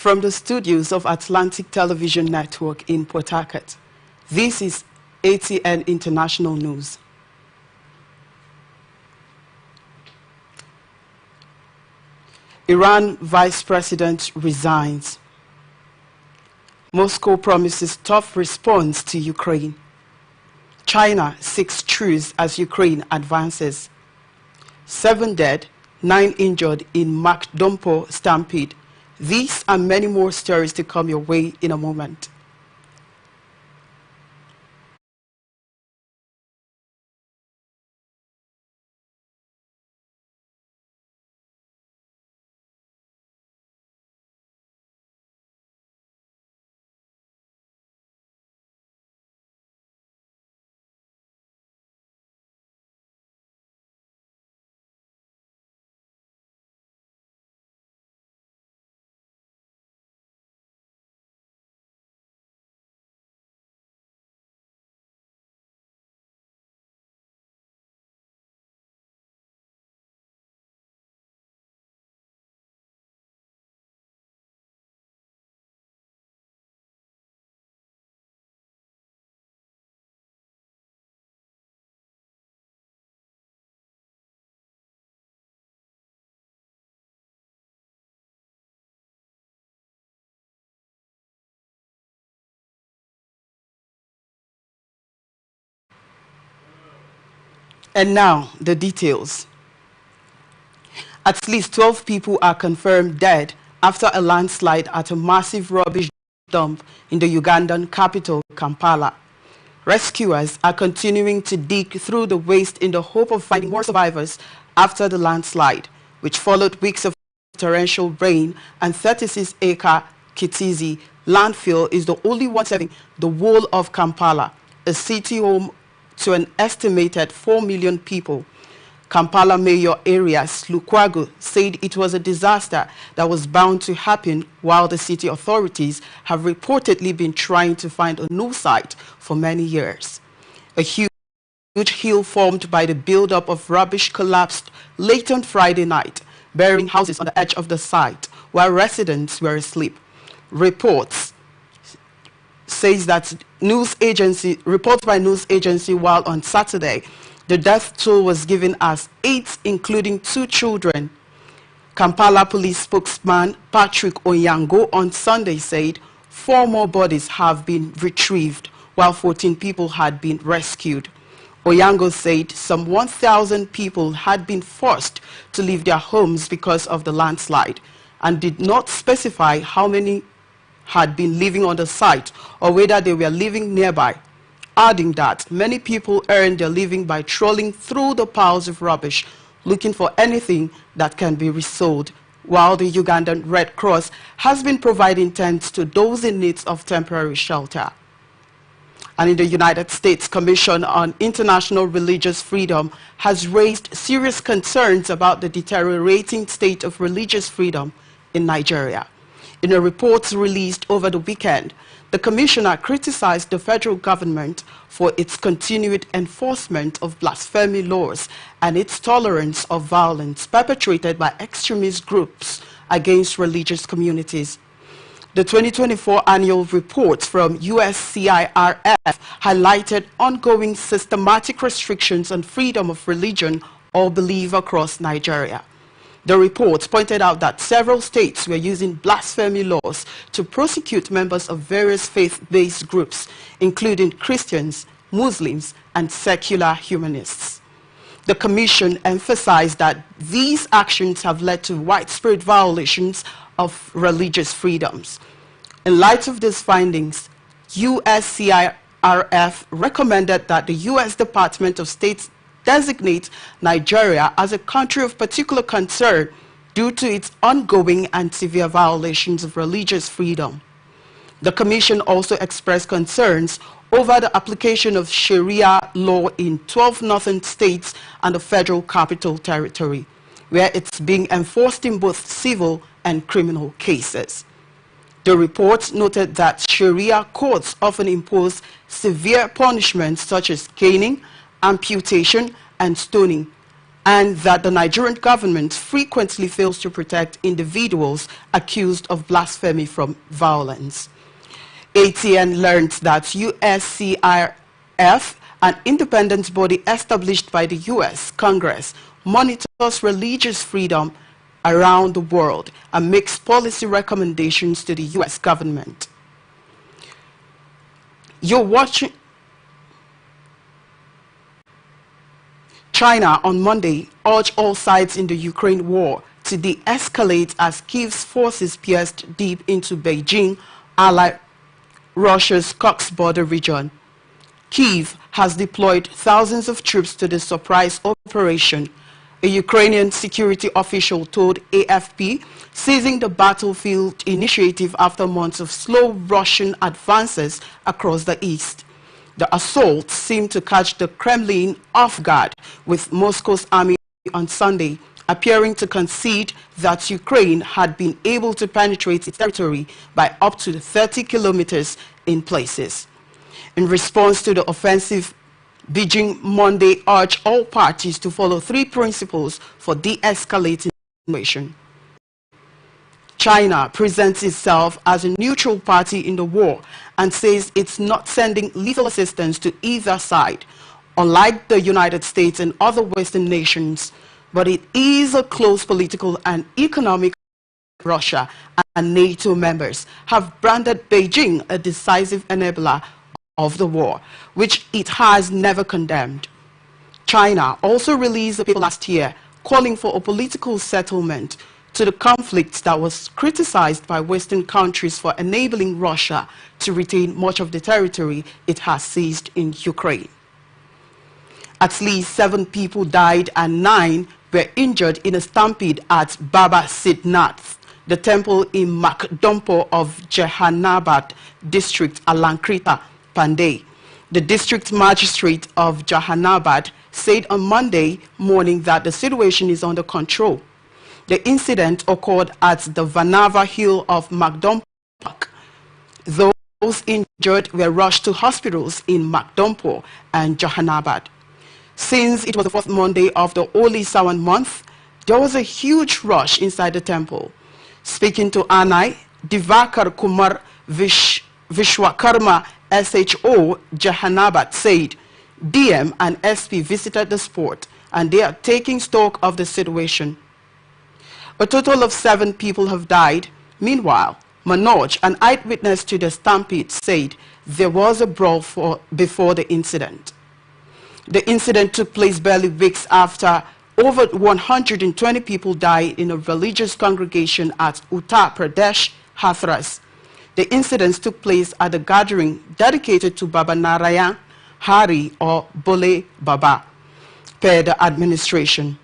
From the studios of Atlantic Television Network in Port Harcourt, this is ATN International News. Iran Vice President resigns. Moscow promises tough response to Ukraine. China seeks truce as Ukraine advances. 7 dead, 9 injured in Makdompo stampede. These and many more stories to come your way in a moment. And now, the details. At least 12 people are confirmed dead after a landslide at a massive rubbish dump in the Ugandan capital, Kampala. Rescuers are continuing to dig through the waste in the hope of finding more survivors after the landslide, which followed weeks of torrential rain, and 36-acre Kitizi landfill is the only one serving the whole of Kampala, a city home to an estimated 4 million people. Kampala Mayor Arias Lukwago said it was a disaster that was bound to happen, while the city authorities have reportedly been trying to find a new site for many years. A huge hill formed by the buildup of rubbish collapsed late on Friday night, burying houses on the edge of the site while residents were asleep. Reports by news agency while on Saturday, the death toll was given as 8, including 2 children. Kampala police spokesman Patrick Onyango on Sunday said 4 more bodies have been retrieved, while 14 people had been rescued. Onyango said some 1,000 people had been forced to leave their homes because of the landslide, and did not specify how many had been living on the site or whether they were living nearby, adding that many people earn their living by trawling through the piles of rubbish, looking for anything that can be resold, while the Ugandan Red Cross has been providing tents to those in need of temporary shelter. And in the United States, Commission on International Religious Freedom has raised serious concerns about the deteriorating state of religious freedom in Nigeria. In a report released over the weekend, the commissioner criticized the federal government for its continued enforcement of blasphemy laws and its tolerance of violence perpetrated by extremist groups against religious communities. The 2024 annual report from USCIRF highlighted ongoing systematic restrictions on freedom of religion or belief across Nigeria. The report pointed out that several states were using blasphemy laws to prosecute members of various faith-based groups, including Christians, Muslims, and secular humanists. The Commission emphasized that these actions have led to widespread violations of religious freedoms. In light of these findings, USCIRF recommended that the U.S. Department of State designate Nigeria as a country of particular concern due to its ongoing and severe violations of religious freedom. The Commission also expressed concerns over the application of Sharia law in 12 northern states and the Federal Capital Territory, where it's being enforced in both civil and criminal cases. The report noted that Sharia courts often impose severe punishments such as caning, amputation, and stoning, and that the Nigerian government frequently fails to protect individuals accused of blasphemy from violence. ATN learned that USCIRF, an independent body established by the U.S. Congress, monitors religious freedom around the world and makes policy recommendations to the U.S. government. You're watching. China on Monday urged all sides in the Ukraine war to de-escalate as Kyiv's forces pierced deep into Beijing, allied Russia's Kursk border region. Kyiv has deployed thousands of troops to the surprise operation, a Ukrainian security official told AFP, seizing the battlefield initiative after months of slow Russian advances across the east. The assault seemed to catch the Kremlin off guard, with Moscow's army on Sunday appearing to concede that Ukraine had been able to penetrate its territory by up to 30 kilometers in places. In response to the offensive, Beijing Monday urged all parties to follow three principles for de-escalating the situation. China presents itself as a neutral party in the war and says it's not sending lethal assistance to either side, unlike the United States and other Western nations, but it is a close political and economic. Russia and NATO members have branded Beijing a decisive enabler of the war, which it has never condemned. China also released a paper last year calling for a political settlement to the conflict that was criticized by Western countries for enabling Russia to retain much of the territory it has seized in Ukraine. At least 7 people died and 9 were injured in a stampede at Baba Sidnath, the temple in Makdompo of Jehanabad district, Alankrita, Pandey. The district magistrate of Jehanabad said on Monday morning that the situation is under control. The incident occurred at the Vanava Hill of Makdompo Park. Those injured were rushed to hospitals in Makdompo and Jehanabad. Since it was the 4th Monday of the Holy Sawan month, there was a huge rush inside the temple. Speaking to Anai, Divakar Kumar Vishwakarma SHO Jehanabad said DM and SP visited the spot and they are taking stock of the situation. A total of 7 people have died. Meanwhile, Manoj, an eyewitness to the stampede, said there was a brawl before the incident. The incident took place barely weeks after over 120 people died in a religious congregation at Uttar Pradesh, Hathras. The incidents took place at a gathering dedicated to Baba Narayan Hari or Bole Baba, per the administration.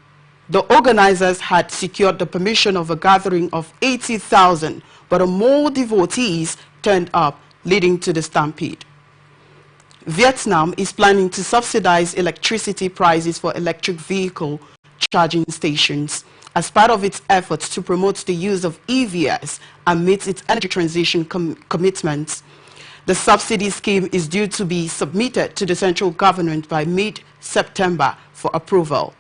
The organizers had secured the permission of a gathering of 80,000, but more devotees turned up, leading to the stampede. Vietnam is planning to subsidize electricity prices for electric vehicle charging stations as part of its efforts to promote the use of EVs and meet its energy transition commitments. The subsidy scheme is due to be submitted to the central government by mid-September for approval.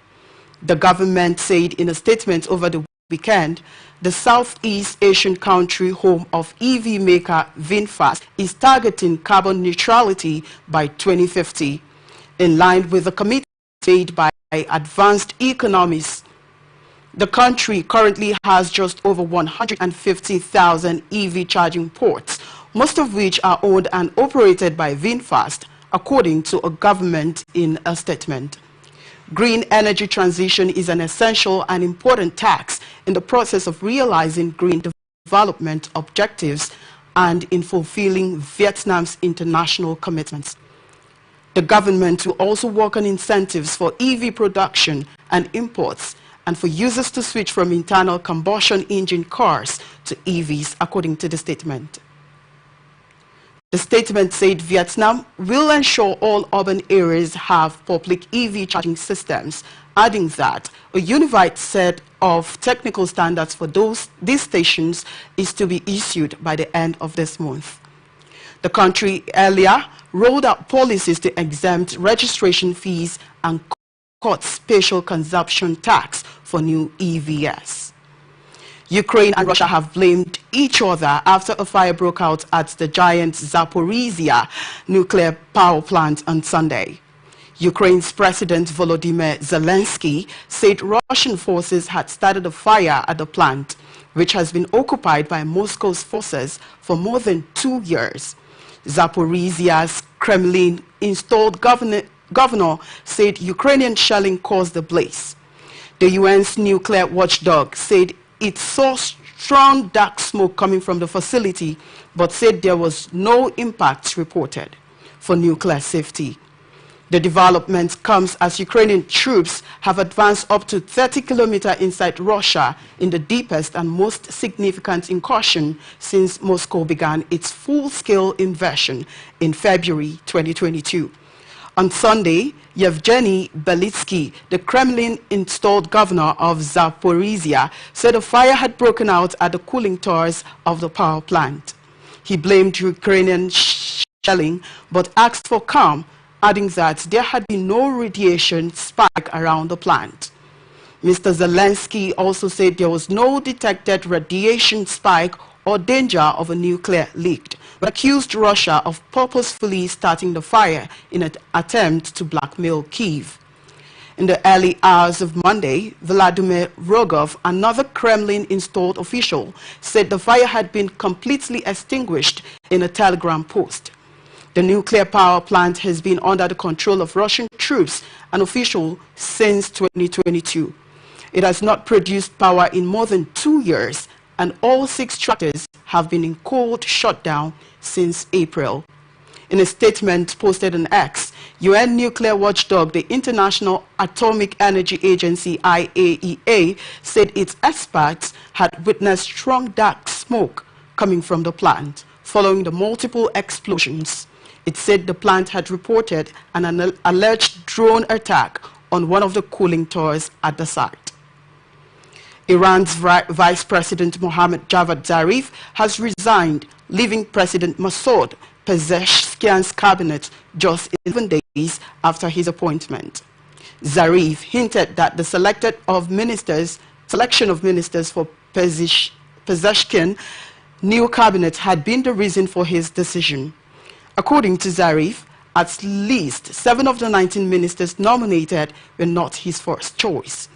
The government said in a statement over the weekend, the Southeast Asian country home of EV maker VinFast is targeting carbon neutrality by 2050, in line with the commitment made by advanced economies. The country currently has just over 150,000 EV charging ports, most of which are owned and operated by VinFast, according to a government in a statement. Green energy transition is an essential and important task in the process of realizing green development objectives and in fulfilling Vietnam's international commitments. The government will also work on incentives for EV production and imports and for users to switch from internal combustion engine cars to EVs, according to the statement. The statement said Vietnam will ensure all urban areas have public EV charging systems, adding that a unified set of technical standards for these stations is to be issued by the end of this month. The country earlier rolled out policies to exempt registration fees and cut special consumption tax for new EVs. Ukraine and Russia have blamed each other after a fire broke out at the giant Zaporizhia nuclear power plant on Sunday. Ukraine's President Volodymyr Zelensky said Russian forces had started a fire at the plant, which has been occupied by Moscow's forces for more than 2 years. Zaporizhia's Kremlin-installed governor said Ukrainian shelling caused the blaze. The UN's nuclear watchdog said it saw strong dark smoke coming from the facility, but said there was no impact reported for nuclear safety. The development comes as Ukrainian troops have advanced up to 30 kilometers inside Russia in the deepest and most significant incursion since Moscow began its full-scale invasion in February 2022. On Sunday, Yevgeny Belitsky, the Kremlin-installed governor of Zaporizhia, said a fire had broken out at the cooling towers of the power plant. He blamed Ukrainian shelling but asked for calm, adding that there had been no radiation spike around the plant. Mr. Zelensky also said there was no detected radiation spike or danger of a nuclear leak, but accused Russia of purposefully starting the fire in an attempt to blackmail Kyiv. In the early hours of Monday, Vladimir Rogov, another Kremlin-installed official, said the fire had been completely extinguished in a telegram post. The nuclear power plant has been under the control of Russian troops and officials since 2022. It has not produced power in more than 2 years, and all 6 reactors have been in cold shutdown since April. In a statement posted on X, UN nuclear watchdog, the International Atomic Energy Agency (IAEA), said its experts had witnessed strong dark smoke coming from the plant following the multiple explosions. It said the plant had reported an alleged drone attack on one of the cooling towers at the site. Iran's Vice President Mohammad Javad Zarif has resigned, leaving President Masoud Pezeshkian's cabinet just 11 days after his appointment. Zarif hinted that the selection of ministers for Pezeshkian's new cabinet had been the reason for his decision. According to Zarif, at least 7 of the 19 ministers nominated were not his first choice.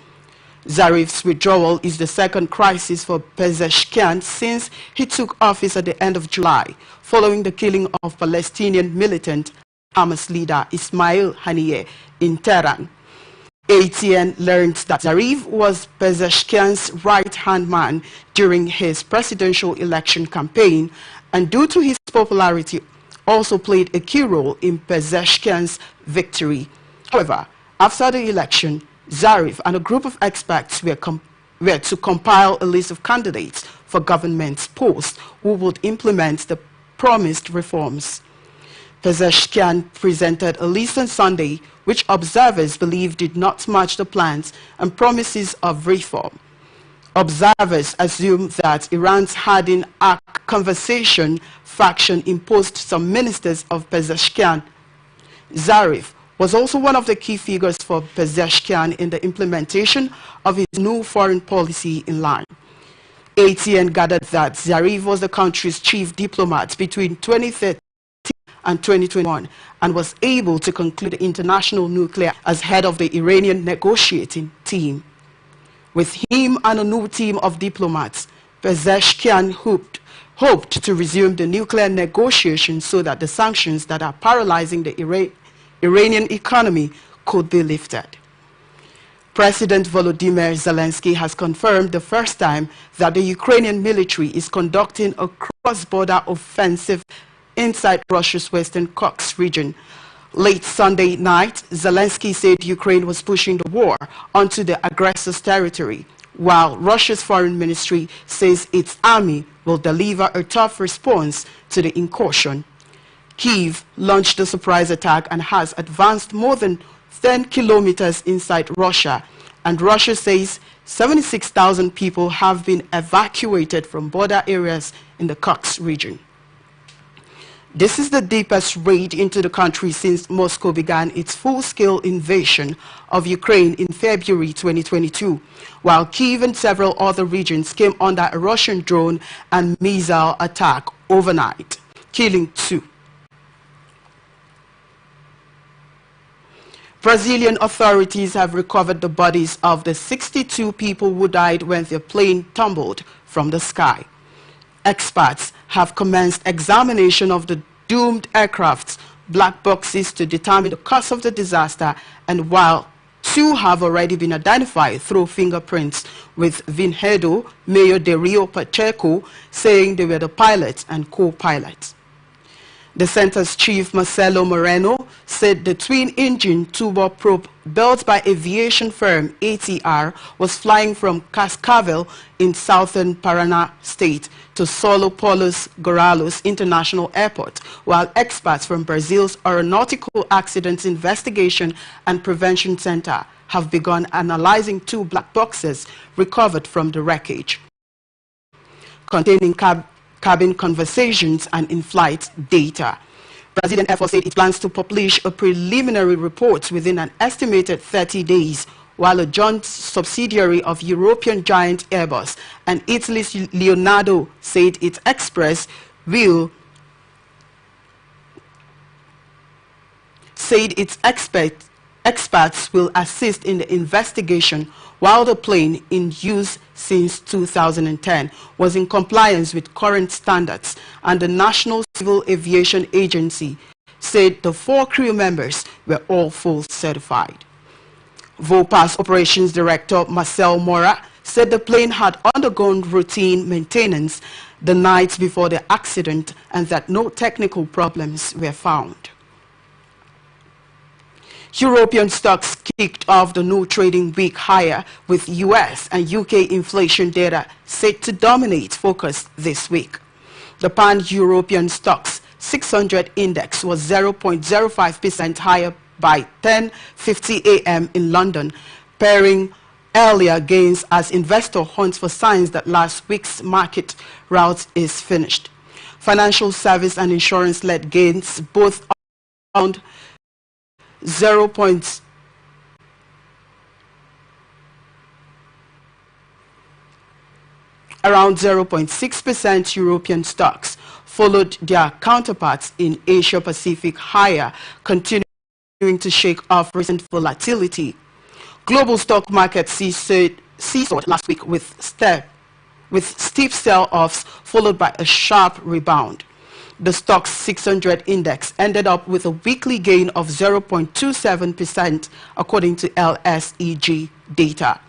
Zarif's withdrawal is the second crisis for Pezeshkian since he took office at the end of July, following the killing of Palestinian militant Hamas leader Ismail Haniyeh in Tehran. ATN learned that Zarif was Pezeshkian's right-hand man during his presidential election campaign, and due to his popularity, also played a key role in Pezeshkian's victory. However, after the election, Zarif and a group of experts were to compile a list of candidates for government posts who would implement the promised reforms. Pezeshkian presented a list on Sunday which observers believe did not match the plans and promises of reform. Observers assume that Iran's Hardin Ark conversation faction imposed some ministers of Pezeshkian. Zarif was also one of the key figures for Pezeshkian in the implementation of his new foreign policy in line. ATN gathered that Zarif was the country's chief diplomat between 2013 and 2021 and was able to conclude the international nuclear as head of the Iranian negotiating team. With him and a new team of diplomats, Pezeshkian hoped to resume the nuclear negotiations so that the sanctions that are paralyzing the Iranian economy could be lifted. President Volodymyr Zelensky has confirmed the first time that the Ukrainian military is conducting a cross-border offensive inside Russia's western Kursk region. Late Sunday night, Zelensky said Ukraine was pushing the war onto the aggressor's territory, while Russia's foreign ministry says its army will deliver a tough response to the incursion. Kyiv launched the surprise attack and has advanced more than 10 kilometers inside Russia, and Russia says 76,000 people have been evacuated from border areas in the Kursk region. This is the deepest raid into the country since Moscow began its full-scale invasion of Ukraine in February 2022, while Kyiv and several other regions came under a Russian drone and missile attack overnight, killing 2. Brazilian authorities have recovered the bodies of the 62 people who died when their plane tumbled from the sky. Experts have commenced examination of the doomed aircraft's black boxes to determine the cause of the disaster, and while 2 have already been identified through fingerprints, with Vinhedo Mayor de Rio Pacheco saying they were the pilots and co-pilots. The center's chief, Marcelo Moreno, said the twin-engine turboprop built by aviation firm ATR was flying from Cascavel in southern Paraná state to São Paulo's Guarulhos International Airport, while experts from Brazil's Aeronautical Accidents Investigation and Prevention Center have begun analyzing 2 black boxes recovered from the wreckage, containing cabin conversations and in-flight data. Brazilian Air Force said it plans to publish a preliminary report within an estimated 30 days, while a joint subsidiary of European giant Airbus and Italy's Leonardo said its experts will assist in the investigation, while the plane, in use since 2010, was in compliance with current standards, and the National Civil Aviation Agency said the 4 crew members were all full certified. VOPA's Operations Director Marcel Mora said the plane had undergone routine maintenance the night before the accident and that no technical problems were found. European stocks kicked off the new trading week higher, with US and UK inflation data set to dominate focus this week. The pan-European stocks 600 index was 0.05% higher by 10:50 a.m. in London, pairing earlier gains as investor hunts for signs that last week's market rout is finished. Financial service and insurance led gains both around 0.6%. European stocks followed their counterparts in Asia Pacific higher, continuing to shake off recent volatility. Global stock markets seesawed last week with steep sell-offs followed by a sharp rebound. The Stoxx 600 index ended up with a weekly gain of 0.27% according to LSEG data.